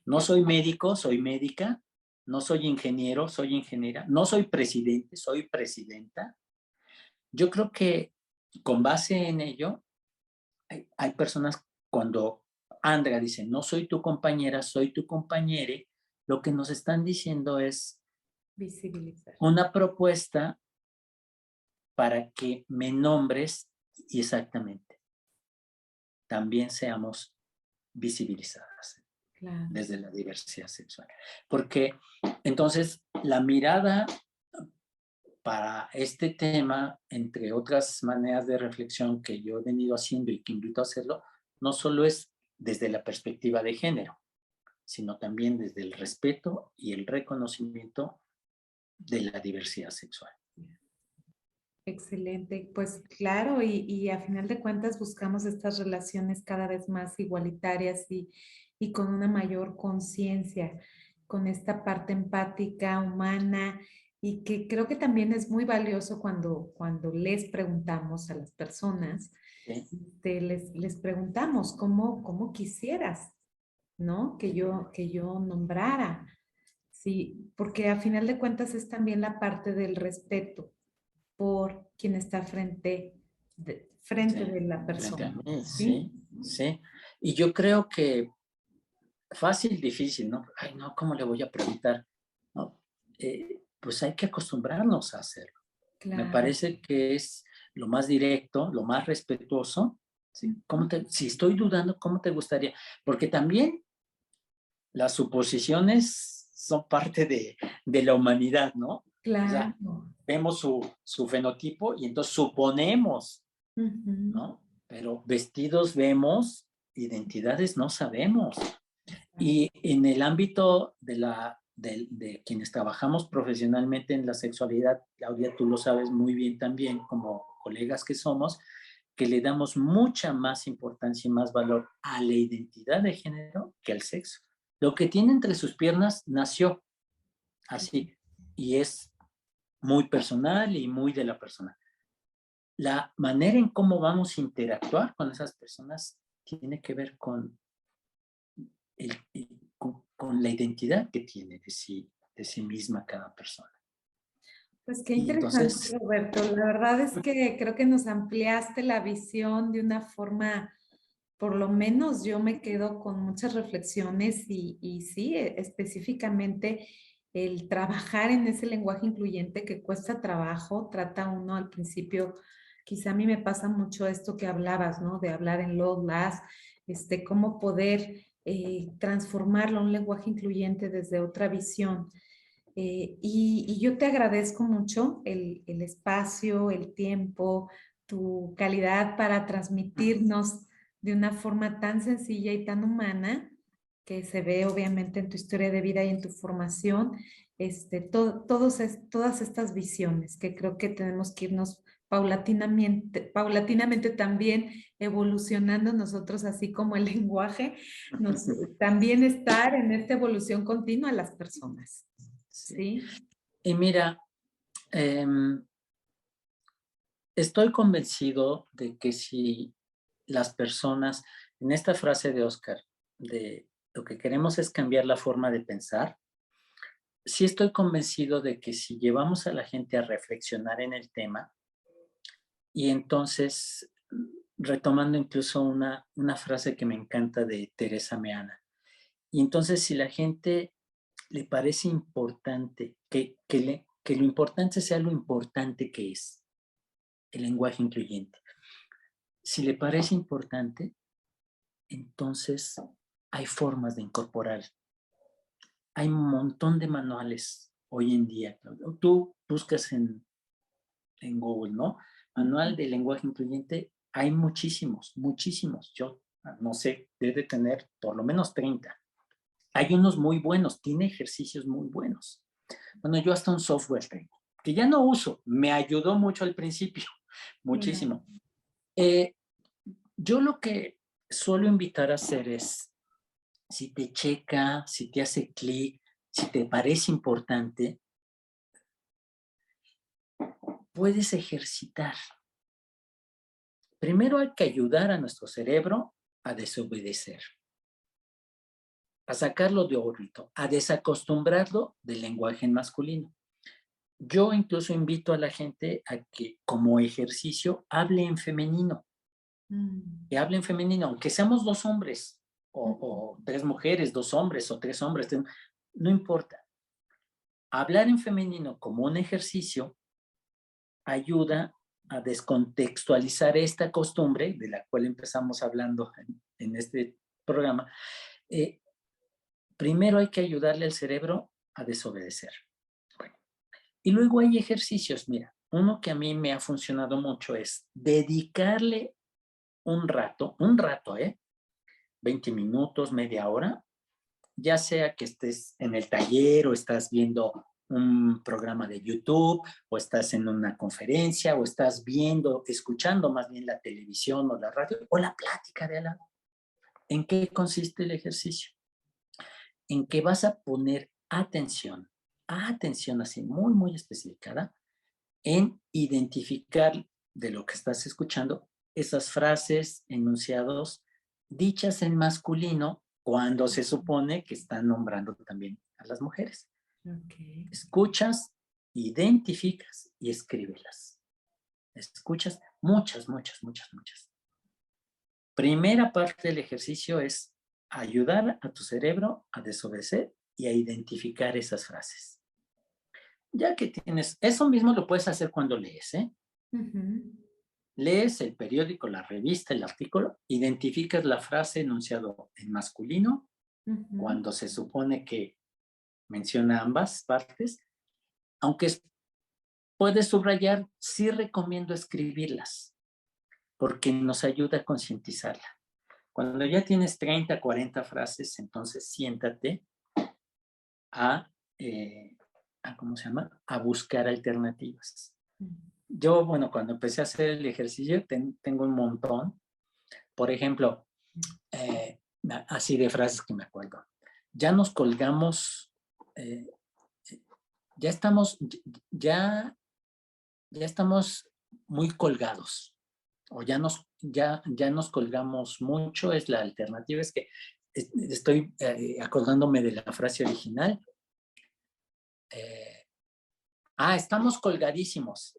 no soy médico, soy médica, no soy ingeniero, soy ingeniera, no soy presidente, soy presidenta. Yo creo que con base en ello, hay personas cuando Andrea dice, no soy tu compañera, soy tu compañere, lo que nos están diciendo es visibilizar una propuesta para que me nombres y exactamente también seamos visibilizadas desde la diversidad sexual. Porque entonces la mirada para este tema, entre otras maneras de reflexión que yo he venido haciendo y que invito a hacerlo, no solo es desde la perspectiva de género, sino también desde el respeto y el reconocimiento de la diversidad sexual. Excelente, pues claro, y a final de cuentas buscamos estas relaciones cada vez más igualitarias y con una mayor conciencia, con esta parte empática, humana, y que creo que también es muy valioso cuando les preguntamos a las personas, ¿Sí? les preguntamos cómo quisieras, ¿no? Que yo nombrara, sí, porque a final de cuentas es también la parte del respeto por quien está frente Sí, de la frente a persona. mí, ¿Sí? sí, sí. Y yo creo que fácil, difícil, ¿no? Ay, no, ¿cómo le voy a preguntar? ¿No? Pues hay que acostumbrarnos a hacerlo. Me Claro. parece que es lo más directo, lo más respetuoso. ¿Sí? Si estoy dudando, ¿cómo te gustaría? Porque también las suposiciones son parte de la humanidad, ¿no? O Claro. sea, vemos su fenotipo y entonces suponemos, ¿no? Pero vestidos vemos, identidades no sabemos. Y en el ámbito de quienes trabajamos profesionalmente en la sexualidad, Claudia, tú lo sabes muy bien también, como colegas que somos, que le damos mucha más importancia y más valor a la identidad de género que al sexo. Lo que tiene entre sus piernas nació así y es muy personal y muy de la persona. La manera en cómo vamos a interactuar con esas personas tiene que ver con, con la identidad que tiene de sí misma cada persona. Pues qué Y interesante, entonces, Roberto. La verdad es que creo que nos ampliaste la visión de una forma, por lo menos yo me quedo con muchas reflexiones y sí, específicamente el trabajar en ese lenguaje incluyente que cuesta trabajo, trata uno al principio, quizá a mí me pasa mucho esto que hablabas, ¿no? De hablar en LOLAS, cómo poder transformarlo a un lenguaje incluyente desde otra visión. Y yo te agradezco mucho el espacio, el tiempo, tu calidad para transmitirnos de una forma tan sencilla y tan humana que se ve obviamente en tu historia de vida y en tu formación, todas estas visiones que creo que tenemos que irnos paulatinamente también evolucionando nosotros, así como el lenguaje, también estar en esta evolución continua las personas. sí. Sí. Y mira, estoy convencido de que si las personas, en esta frase de Oscar, de lo que queremos es cambiar la forma de pensar, sí estoy convencido de que si llevamos a la gente a reflexionar en el tema, y entonces, retomando incluso una frase que me encanta de Teresa Meana, y entonces si la gente le parece importante, que lo importante sea lo importante que es el lenguaje incluyente. Si le parece importante, entonces hay formas de incorporar. Hay un montón de manuales hoy en día. Tú buscas en Google, ¿no? Manual de lenguaje incluyente, hay muchísimos, muchísimos. Yo no sé, debe tener por lo menos 30. Hay unos muy buenos, tiene ejercicios muy buenos. Bueno, yo hasta un software tengo, que ya no uso, me ayudó mucho al principio, muchísimo. Yo lo que suelo invitar a hacer es, si te checa, si te hace clic, si te parece importante, puedes ejercitar. Primero hay que ayudar a nuestro cerebro a desobedecer, a sacarlo de órbito, a desacostumbrarlo del lenguaje en masculino. Yo incluso invito a la gente a que como ejercicio hable en femenino, que hable en femenino, aunque seamos dos hombres o tres mujeres, dos hombres o tres hombres, no importa. Hablar en femenino como un ejercicio ayuda a descontextualizar esta costumbre de la cual empezamos hablando en este programa. Primero hay que ayudarle al cerebro a desobedecer. Bueno, y luego hay ejercicios, mira, uno que a mí me ha funcionado mucho es dedicarle un rato, 20 minutos, media hora, ya sea que estés en el taller o estás viendo un programa de YouTube o estás en una conferencia o estás viendo, escuchando más bien la televisión o la radio o la plática de al lado. ¿En qué consiste el ejercicio? En que vas a poner atención así muy, muy especificada en identificar de lo que estás escuchando esas frases, enunciados dichas en masculino cuando se supone que están nombrando también a las mujeres. Okay. Escuchas, identificas y escríbelas. Escuchas muchas, muchas, muchas, muchas. Primera parte del ejercicio es ayudar a tu cerebro a desobedecer y a identificar esas frases. Ya que tienes, eso mismo lo puedes hacer cuando lees, ¿eh? Lees el periódico, la revista, el artículo, identificas la frase enunciado en masculino cuando se supone que menciona ambas partes, aunque puedes subrayar, sí recomiendo escribirlas porque nos ayuda a concientizarla. Cuando ya tienes 30, 40 frases, entonces siéntate a, ¿cómo se llama? A buscar alternativas. Yo, bueno, cuando empecé a hacer el ejercicio, tengo un montón. Por ejemplo, así de frases que me acuerdo. Ya nos colgamos, ya estamos, ya estamos muy colgados. o ya nos colgamos mucho, es la alternativa. Es que estoy acordándome de la frase original. Estamos colgadísimos,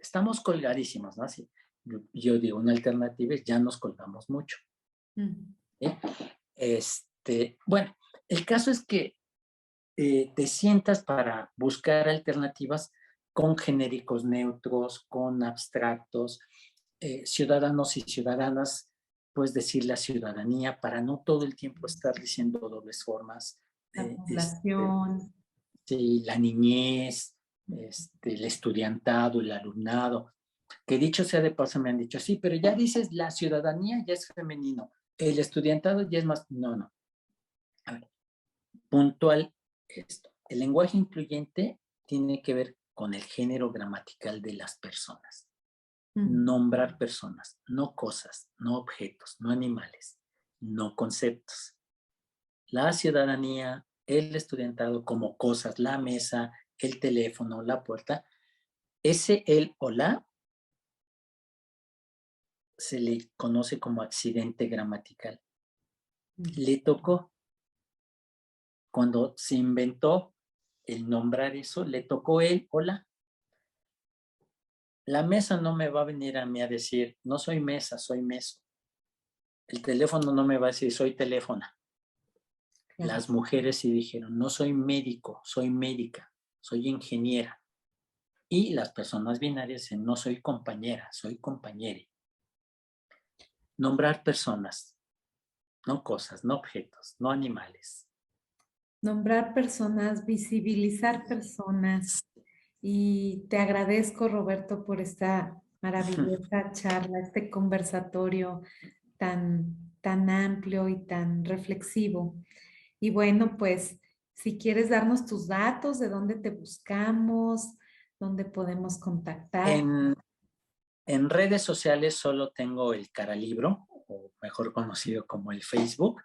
¿no? Así, yo digo, una alternativa es ya nos colgamos mucho. ¿Sí? Bueno, el caso es que te sientas para buscar alternativas con genéricos neutros, con abstractos, ciudadanos y ciudadanas, puedes decir la ciudadanía, para no todo el tiempo estar diciendo dobles formas. La población. Sí, la niñez, el estudiantado, el alumnado, que dicho sea de paso me han dicho, sí, pero ya dices la ciudadanía ya es femenino, el estudiantado ya es más, no. A ver, puntual esto. El lenguaje incluyente tiene que ver con el género gramatical de las personas. Nombrar personas, no cosas, no objetos, no animales, no conceptos. La ciudadanía, el estudiantado como cosas, la mesa, el teléfono, la puerta, ese el o la se le conoce como accidente gramatical. Le tocó, cuando se inventó el nombrar eso, le tocó el o la. La mesa no me va a venir a mí a decir, no soy mesa, soy meso. El teléfono no me va a decir, soy teléfona. Claro. Las mujeres sí dijeron, no soy médico, soy médica, soy ingeniera. Y las personas binarias dicen, no soy compañera, soy compañere. Nombrar personas, no cosas, no objetos, no animales. Nombrar personas, visibilizar personas. Y te agradezco, Roberto, por esta maravillosa charla, este conversatorio tan amplio y tan reflexivo. Y bueno, pues si quieres darnos tus datos, de dónde te buscamos, dónde podemos contactar. En redes sociales solo tengo el Caralibro, o mejor conocido como el Facebook.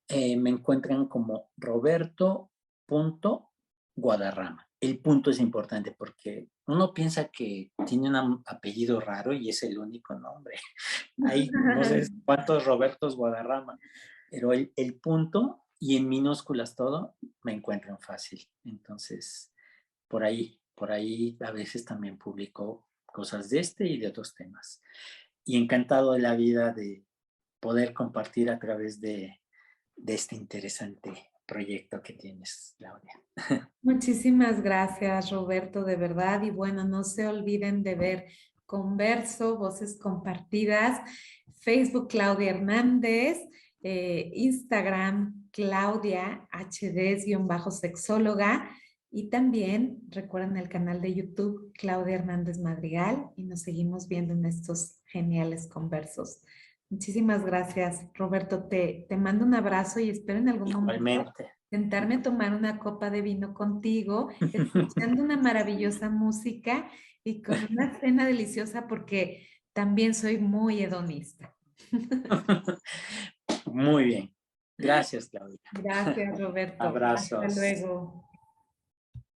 Me encuentran como Roberto.Guadarrama. El punto es importante porque uno piensa que tiene un apellido raro y es el único nombre. Hay no sé cuántos Robertos Guadarrama, pero el punto y en minúsculas todo me encuentran fácil. Entonces, por ahí a veces también publico cosas de este y de otros temas. Y encantado de la vida de poder compartir a través de este interesante proyecto que tienes, Claudia. Muchísimas gracias, Roberto, de verdad. Y bueno, no se olviden de ver Converso, Voces Compartidas, Facebook Claudia Hernández, Instagram Claudia HD-sexóloga y también recuerden el canal de YouTube Claudia Hernández Madrigal y nos seguimos viendo en estos geniales conversos. Muchísimas gracias, Roberto. Te mando un abrazo y espero en algún momento sentarme a tomar una copa de vino contigo, escuchando una maravillosa música y con una cena deliciosa porque también soy muy hedonista. Muy bien. Gracias, Claudia. Gracias, Roberto. Abrazos. Hasta luego.